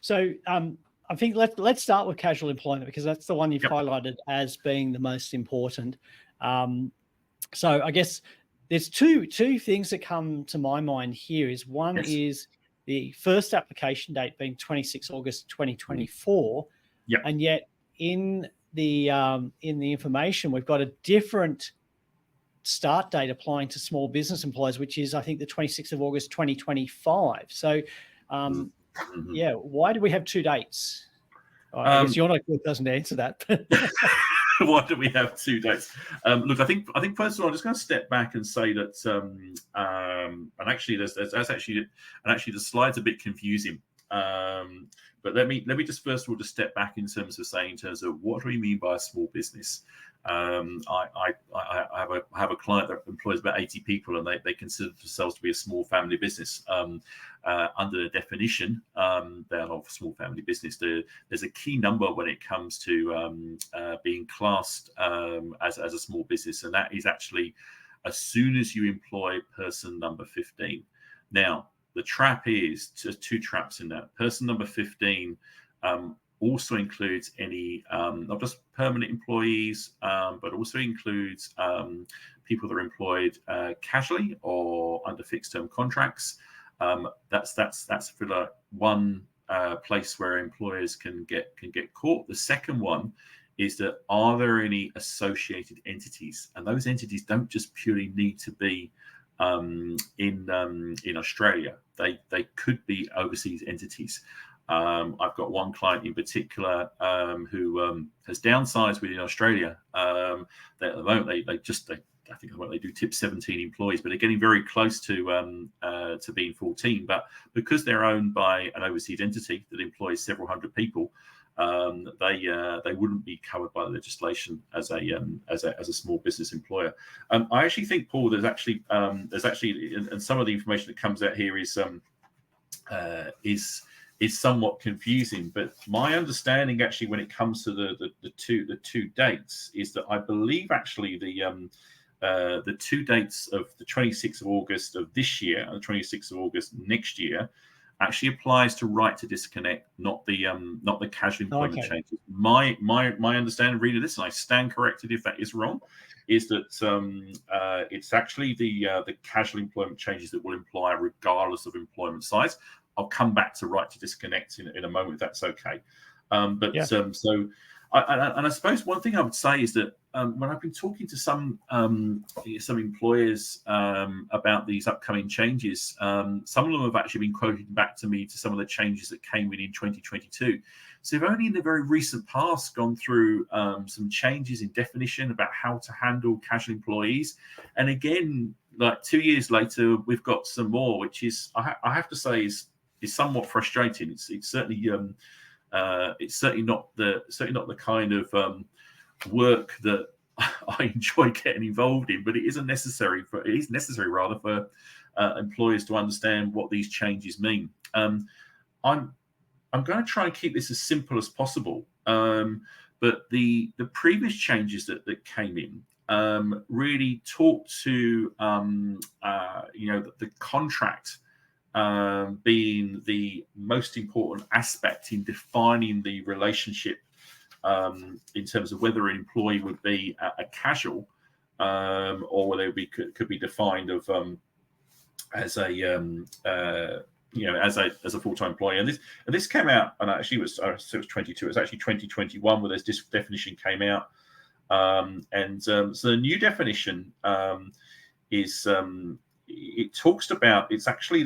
So I think let's start with casual employment, because that's the one you've highlighted as being the most important. So I guess there's two things that come to my mind here. Is one is the first application date being 26 August 2024, and yet in the information we've got a different start date applying to small business employers, which is I think the 26th of August 2025. So why do we have two dates? I guess you're not good person to answer that. Why do we have two dates? Look, I think first of all, I'm just going to step back and say that, and actually, the slide's a bit confusing. But let me just first of all just step back in terms of what do we mean by a small business. I have a client that employs about 80 people, and they consider themselves to be a small family business. Under the definition, they are not a small family business. There's a key number when it comes to being classed as a small business, and that is actually as soon as you employ person number 15. Now, the trap is two traps in that. Person number 15 also includes any not just permanent employees, but also includes people that are employed casually or under fixed-term contracts. That's for the one place where employers can get caught. The second one is that are there any associated entities, and those entities don't just purely need to be in Australia. They could be overseas entities. I've got one client in particular who has downsized within Australia. At the moment, I think they do tip 17 employees, but they're getting very close to being 14. But because they're owned by an overseas entity that employs several hundred people, they wouldn't be covered by the legislation as a small business employer. I actually think, Paul, there's actually and some of the information that comes out here is somewhat confusing. But my understanding actually when it comes to the two dates is that I believe actually the two dates of the 26th of August of this year and the 26th of August next year actually applies to right to disconnect, not the casual employment changes. My understanding, reading this, and I stand corrected if that is wrong, is that it's actually the casual employment changes that will apply regardless of employment size. I'll come back to right to disconnect in a moment if that's okay. I suppose one thing I would say is that when I've been talking to some employers about these upcoming changes, some of them have actually been quoting back to me to some of the changes that came in 2022. So they've only in the very recent past gone through some changes in definition about how to handle casual employees. And again, like 2 years later, we've got some more, which is I have to say is somewhat frustrating. It's certainly not the kind of work that I enjoy getting involved in, but it is necessary for employers to understand what these changes mean. I'm going to try and keep this as simple as possible, but the previous changes that came in really talked to the contract being the most important aspect in defining the relationship in terms of whether an employee would be a casual or whether it could be defined as a full-time employee. And this came out, and actually it was 22. It was actually 2021 where this definition came out. So the new definition is. It talks about it's actually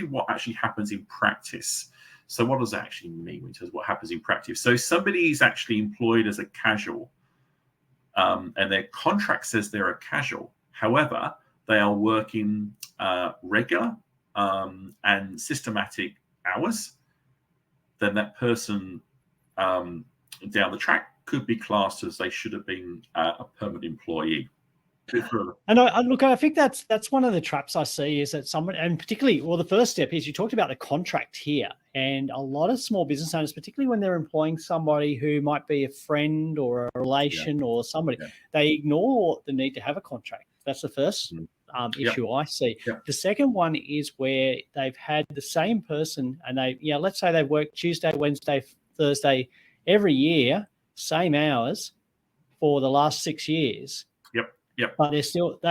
what actually happens in practice. So what does that actually mean in terms of what happens in practice? So somebody is actually employed as a casual, and their contract says they're a casual. However, they are working regular and systematic hours. Then that person down the track could be classed as they should have been a permanent employee. And I think that's one of the traps I see is that someone, and particularly, well, the first step is you talked about the contract here, and a lot of small business owners, particularly when they're employing somebody who might be a friend or a relation or somebody, they ignore the need to have a contract. That's the first issue I see. Yep. The second one is where they've had the same person, and let's say they work Tuesday, Wednesday, Thursday every year, same hours for the last 6 years. Yep. But they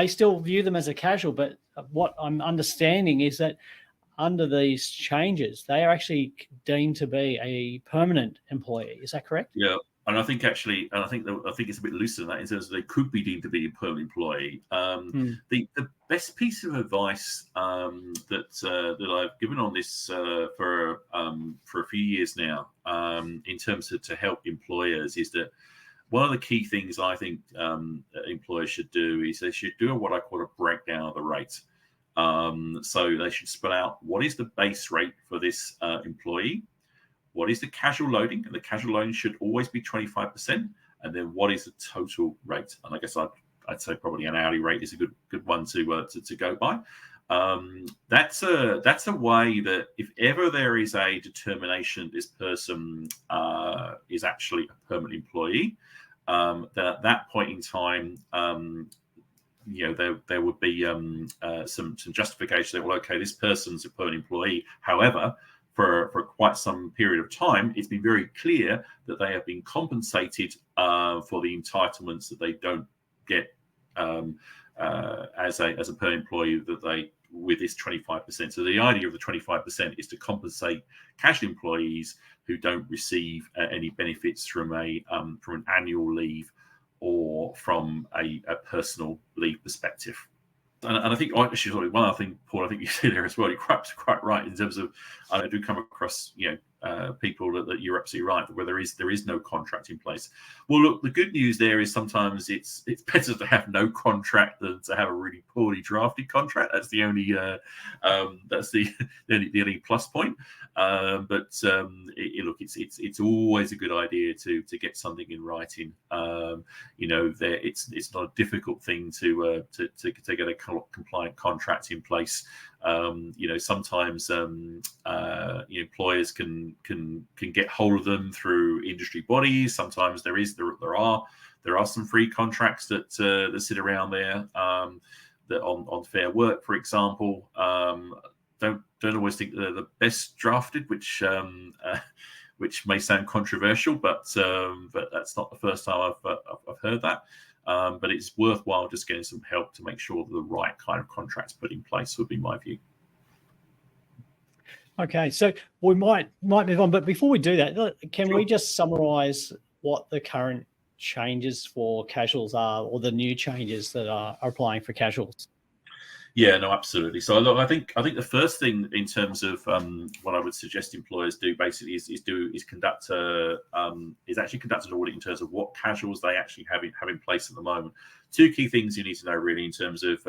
still view them as a casual. But what I'm understanding is that under these changes, they are actually deemed to be a permanent employee. Is that correct? Yeah. And I think it's a bit looser than that in terms of they could be deemed to be a permanent employee. The best piece of advice that I've given on this for a few years now, in terms of to help employers, is that one of the key things I think employers should do is they should do what I call a breakdown of the rate. So they should spell out what is the base rate for this employee. What is the casual loading? And the casual loading should always be 25%. And then what is the total rate? And I guess I'd say probably an hourly rate is a good one to go by. That's a way that if ever there is a determination this person is actually a permanent employee, then at that point in time, there would be some justification that, well, okay, this person's a permanent employee. However, for quite some period of time, it's been very clear that they have been compensated for the entitlements that they don't get as a per employee with this 25%. So the idea of the 25% is to compensate casual employees who don't receive any benefits from an annual leave or from a personal leave perspective. And I think actually one other thing, Paul, I think you said there as well, you're quite right in terms of, I do come across people that you're absolutely right, where there is no contract in place. Well, look, the good news there is sometimes it's better to have no contract than to have a really poorly drafted contract. That's the only the only plus point. But look, it's always a good idea to get something in writing. It's not a difficult thing to get a compliant contract in place. Sometimes employers can get hold of them through industry bodies. Sometimes there are some free contracts that sit around there that on Fair Work, for example. Don't always think they're the best drafted, which may sound controversial, but that's not the first time I've heard that. But it's worthwhile just getting some help to make sure that the right kind of contract's put in place, would be my view. Okay, so we might move on, but before we do that, can we just summarise what the current changes for casuals are, or the new changes that are applying for casuals? Yeah, no, absolutely. So look, I think the first thing in terms of what I would suggest employers do basically is conduct an audit in terms of what casuals they actually have in place at the moment. Two key things you need to know really in terms of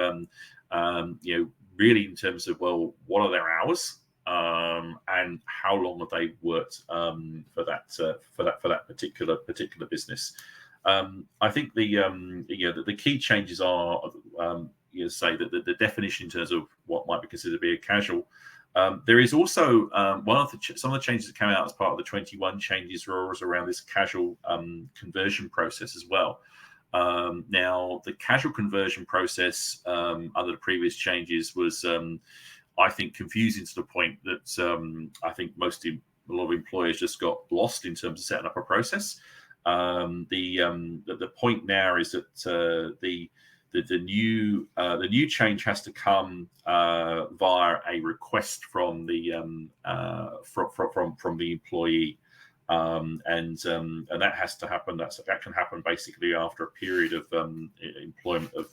really in terms of, well, what are their hours? And how long have they worked for that particular business? I think the key changes are say that the definition in terms of what might be considered to be a casual. There is also some of the changes that came out as part of the 21 changes were always around this casual conversion process as well. Now, the casual conversion process under the previous changes was, I think, confusing to the point that I think a lot of employers just got lost in terms of setting up a process. The point now is that the new change has to come via a request from the employee, and that has to happen. That can happen basically after a period of employment of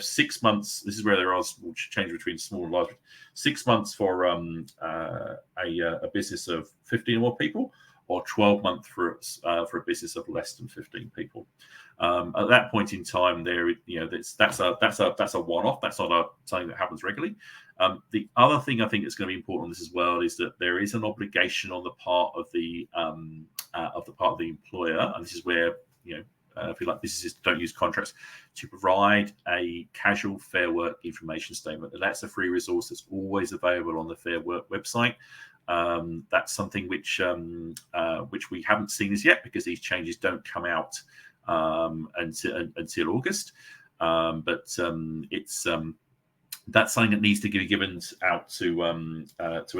6 months. This is where there are change between small and large. 6 months for a business of 15 or more people, or 12 months for a business of less than 15 people. At that point in time, that's a one-off. That's not something that happens regularly. The other thing I think that's going to be important on this as well is that there is an obligation on the part of the employer, and this is where if you like, businesses don't use contracts, to provide a casual Fair Work information statement. And that's a free resource that's always available on the Fair Work website. That's something which we haven't seen as yet, because these changes don't come out until August. It's that's something that needs to be given out to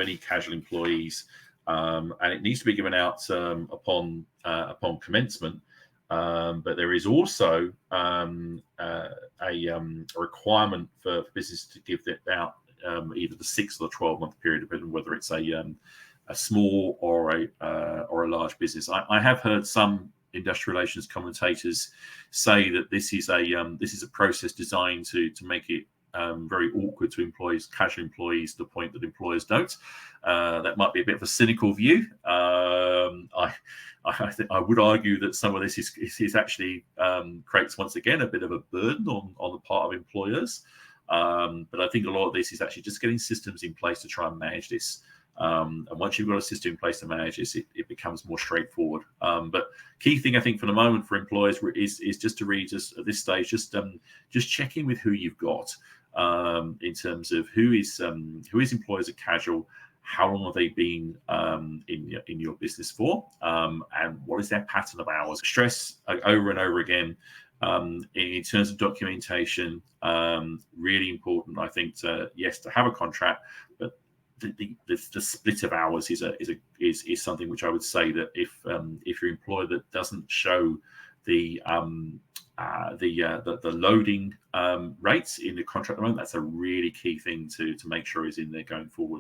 any casual employees, and it needs to be given out upon commencement. But there is also a requirement for business to give it out either the 6 or the 12-month period, depending on whether it's a small or a large business. I have heard some industrial relations commentators say that this is a process designed to make it very awkward to casual employees, to the point that employers don't. That might be a bit of a cynical view. I think I would argue that some of this is actually creates, once again, a bit of a burden on the part of employers. But I think a lot of this is actually just getting systems in place to try and manage this. And once you've got a system in place to manage this, it becomes more straightforward. But key thing, I think, for the moment for employers is just to really just at this stage just check in with who you've got in terms of who is employers at casual. How long have they been in your business for, and what is their pattern of hours? Stress over and over again in terms of documentation. Really important, I think, to have a contract, but the split of hours is something which I would say that if your employer that doesn't show the loading rates in the contract at the moment, that's a really key thing to make sure is in there going forward.